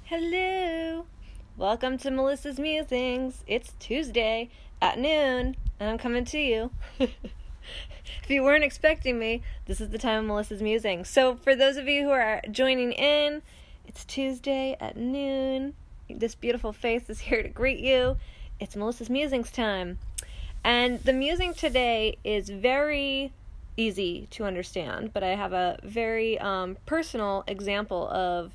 Hello! Welcome to Melissa's Musings. It's Tuesday at noon, and I'm coming to you. If you weren't expecting me, this is the time of Melissa's Musings. So for those of you who are joining in, it's Tuesday at noon. This beautiful face is here to greet you. It's Melissa's Musings time. And the musing today is very easy to understand, but I have a very personal example of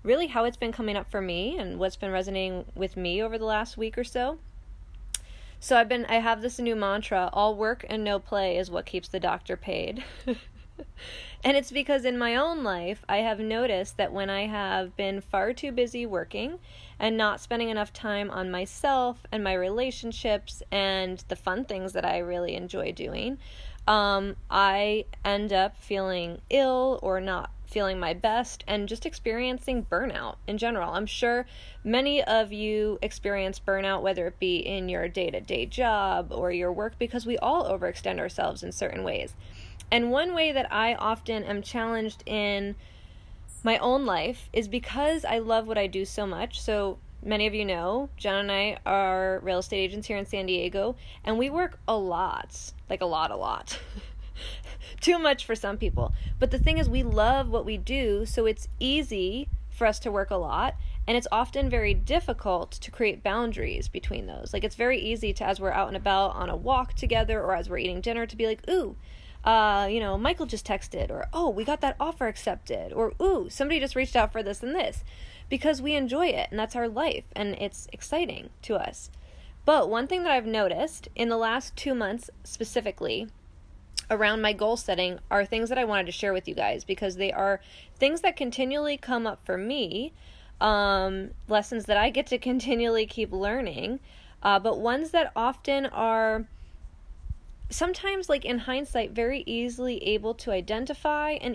really how it's been coming up for me and what's been resonating with me over the last week or so. So I have this new mantra: all work and no play is what keeps the doctor paid. And it's because in my own life, I have noticed that when I have been far too busy working and not spending enough time on myself and my relationships and the fun things that I really enjoy doing, I end up feeling ill or not feeling my best and just experiencing burnout in general. I'm sure many of you experience burnout, whether it be in your day-to-day job or your work, because we all overextend ourselves in certain ways. And one way that I often am challenged in my own life is because I love what I do so much. So many of you know, Jen and I are real estate agents here in San Diego, and we work a lot, like a lot. Too much for some people. But the thing is, we love what we do, so it's easy for us to work a lot, and it's often very difficult to create boundaries between those. Like, it's very easy to, as we're out and about on a walk together or as we're eating dinner, to be like, ooh, Michael just texted, or, oh, we got that offer accepted, or, ooh, somebody just reached out for this and this, because we enjoy it, and that's our life, and it's exciting to us. But one thing that I've noticed in the last 2 months specifically around my goal setting are things that I wanted to share with you guys, because they are things that continually come up for me, lessons that I get to continually keep learning, but ones that often are sometimes, like in hindsight, very easily able to identify and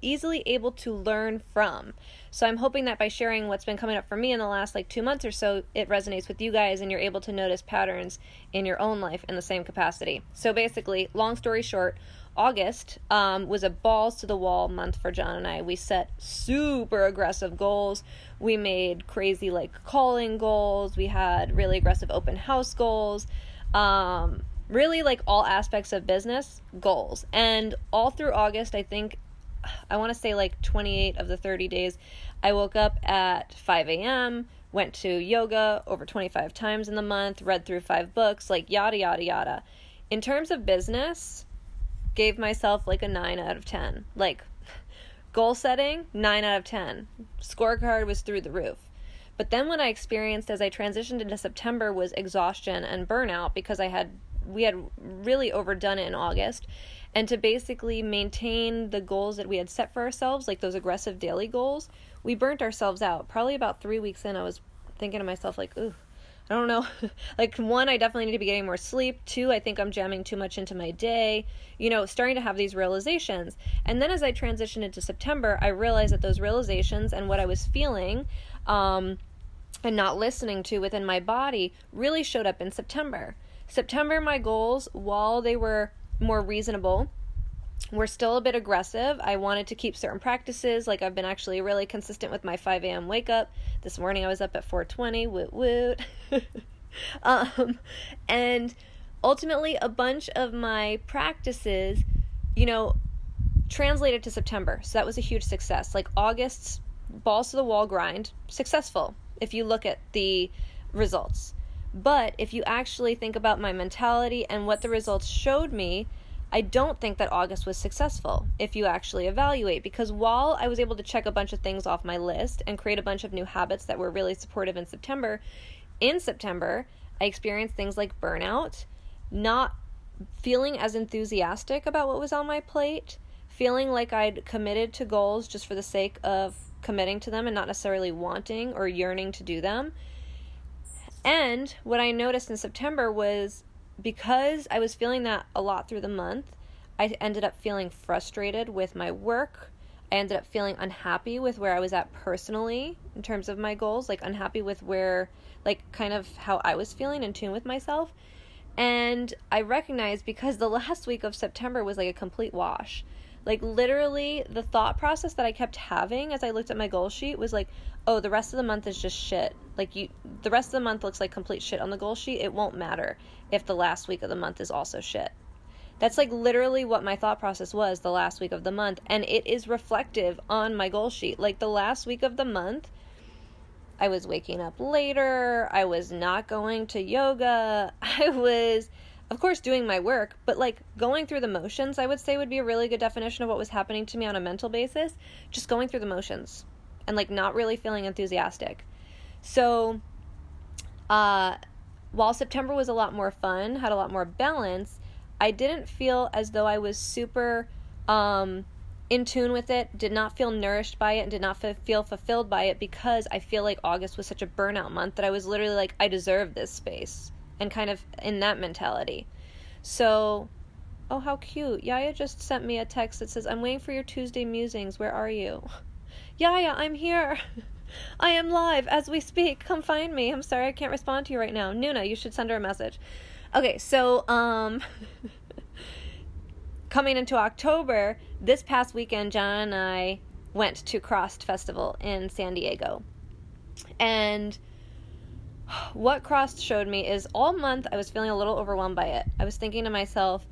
easily able to learn from. So I'm hoping that by sharing what's been coming up for me in the last 2 months or so, it resonates with you guys and you're able to notice patterns in your own life in the same capacity. So basically, long story short, August was a balls to the wall month for John and I. We set super aggressive goals. We made crazy calling goals. We had really aggressive open house goals. Really all aspects of business goals. And all through August, I want to say 28 of the 30 days, I woke up at 5 a.m., went to yoga over 25 times in the month, read through 5 books, yada, yada, yada. In terms of business, gave myself a 9 out of 10. Goal setting, 9 out of 10. Scorecard was through the roof. But then what I experienced as I transitioned into September was exhaustion and burnout, because we had really overdone it in August. And to basically maintain the goals that we had set for ourselves, those aggressive daily goals, we burnt ourselves out. Probably about 3 weeks in, I was thinking to myself, ooh, I don't know. 1, I definitely need to be getting more sleep. 2, I think I'm jamming too much into my day. Starting to have these realizations. And then as I transitioned into September, I realized that those realizations and what I was feeling and not listening to within my body really showed up in September. September, my goals, while they were more reasonable, were still a bit aggressive. I wanted to keep certain practices. I've been actually really consistent with my 5 a.m. wake up. This morning I was up at 4:20, woot woot. And ultimately a bunch of my practices, translated to September. So that was a huge success. August's balls to the wall grind, successful if you look at the results. But if you actually think about my mentality and what the results showed me, I don't think that August was successful if you actually evaluate, because while I was able to check a bunch of things off my list and create a bunch of new habits that were really supportive in September, I experienced things like burnout, not feeling as enthusiastic about what was on my plate, feeling like I'd committed to goals just for the sake of committing to them and not necessarily wanting or yearning to do them. And what I noticed in September was, because I was feeling that a lot through the month, I ended up feeling frustrated with my work. I ended up feeling unhappy with where I was at personally in terms of my goals, unhappy with where, kind of how I was feeling in tune with myself. And I recognized, because the last week of September was a complete wash. Like, literally, the thought process that I kept having as I looked at my goal sheet was like, oh, the rest of the month is just shit. Like, the rest of the month looks like complete shit on the goal sheet. It won't matter if the last week of the month is also shit. That's like literally what my thought process was the last week of the month, and it is reflective on my goal sheet. Like, the last week of the month, I was waking up later, I was not going to yoga, I was, of course, doing my work, but like going through the motions, I would say would be a really good definition of what was happening to me on a mental basis. Just going through the motions and like not really feeling enthusiastic. So, while September was a lot more fun, had a lot more balance, I didn't feel as though I was super in tune with it, did not feel nourished by it, and did not feel fulfilled by it, because I feel like August was such a burnout month that I was literally like, I deserve this space, and kind of in that mentality. So, oh, how cute. Yaya just sent me a text that says, I'm waiting for your Tuesday musings. Where are you? Yaya, I'm here. I am live as we speak. Come find me. I'm sorry I can't respond to you right now. Nuna, you should send her a message. Okay, so, coming into October, this past weekend, John and I went to Crossed Festival in San Diego. And what Crossed showed me is all month I was feeling a little overwhelmed by it. I was thinking to myself,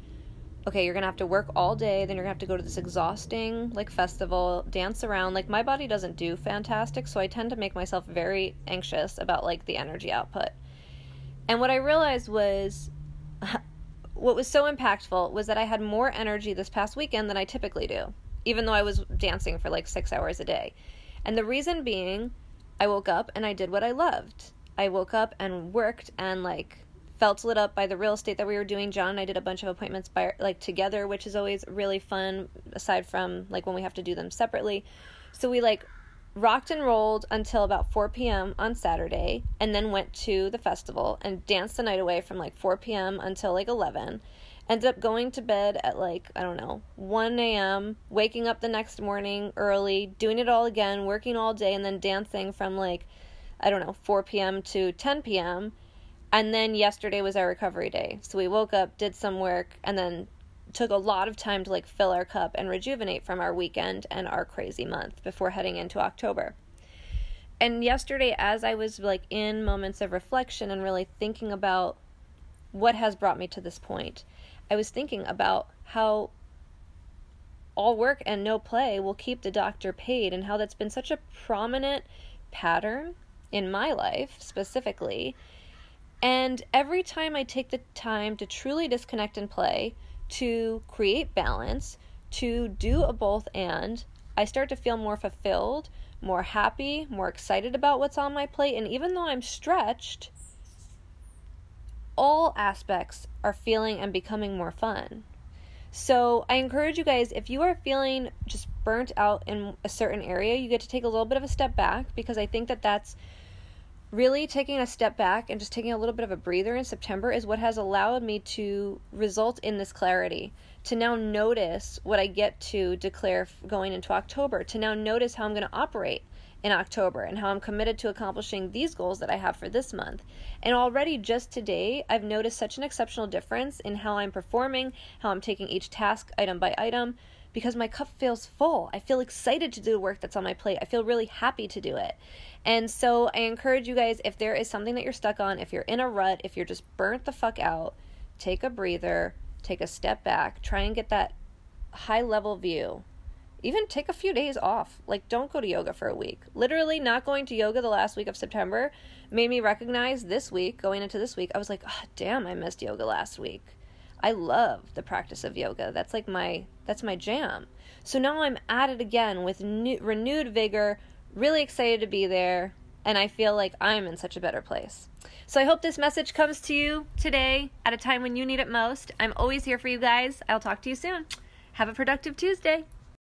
okay, you're going to have to work all day, then you're going to have to go to this exhausting, like, festival, dance around. Like, my body doesn't do fantastic, so I tend to make myself very anxious about, like, the energy output. And what I realized was, what was so impactful was that I had more energy this past weekend than I typically do, even though I was dancing for like 6 hours a day. And the reason being, I woke up and I did what I loved. I woke up and worked and like felt lit up by the real estate that we were doing. John and I did a bunch of appointments together, which is always really fun, aside from like when we have to do them separately. So we like rocked and rolled until about 4 p.m. on Saturday, and then went to the festival and danced the night away from like 4 p.m. until like 11. Ended up going to bed at like, I don't know, 1 a.m., waking up the next morning early, doing it all again, working all day, and then dancing from like, I don't know, 4 p.m. to 10 p.m. And then yesterday was our recovery day. So we woke up, did some work, and then took a lot of time to like fill our cup and rejuvenate from our weekend and our crazy month before heading into October. And yesterday, as I was like in moments of reflection and really thinking about what has brought me to this point, I was thinking about how all work and no play will keep the doctor paid, and how that's been such a prominent pattern in my life specifically. And every time I take the time to truly disconnect and play, to create balance, to do a both and, I start to feel more fulfilled, more happy, more excited about what's on my plate. And even though I'm stretched, all aspects are feeling and becoming more fun. So I encourage you guys, if you are feeling just burnt out in a certain area, you get to take a little bit of a step back, because I think that that's really taking a step back and just taking a little bit of a breather in September is what has allowed me to result in this clarity, to now notice what I get to declare going into October, to now notice how I'm going to operate in October and how I'm committed to accomplishing these goals that I have for this month. And already just today, I've noticed such an exceptional difference in how I'm performing, how I'm taking each task item by item, because my cup feels full. I feel excited to do the work that's on my plate. I feel really happy to do it. And so I encourage you guys, if there is something that you're stuck on, if you're in a rut, if you're just burnt the fuck out, take a breather, take a step back, try and get that high level view. Even take a few days off. Like, don't go to yoga for a week. Literally not going to yoga the last week of September made me recognize this week, going into this week, I was like, oh, damn, I missed yoga last week. I love the practice of yoga. That's my jam. So now I'm at it again with renewed vigor, really excited to be there, and I feel like I'm in such a better place. So I hope this message comes to you today at a time when you need it most. I'm always here for you guys. I'll talk to you soon. Have a productive Tuesday.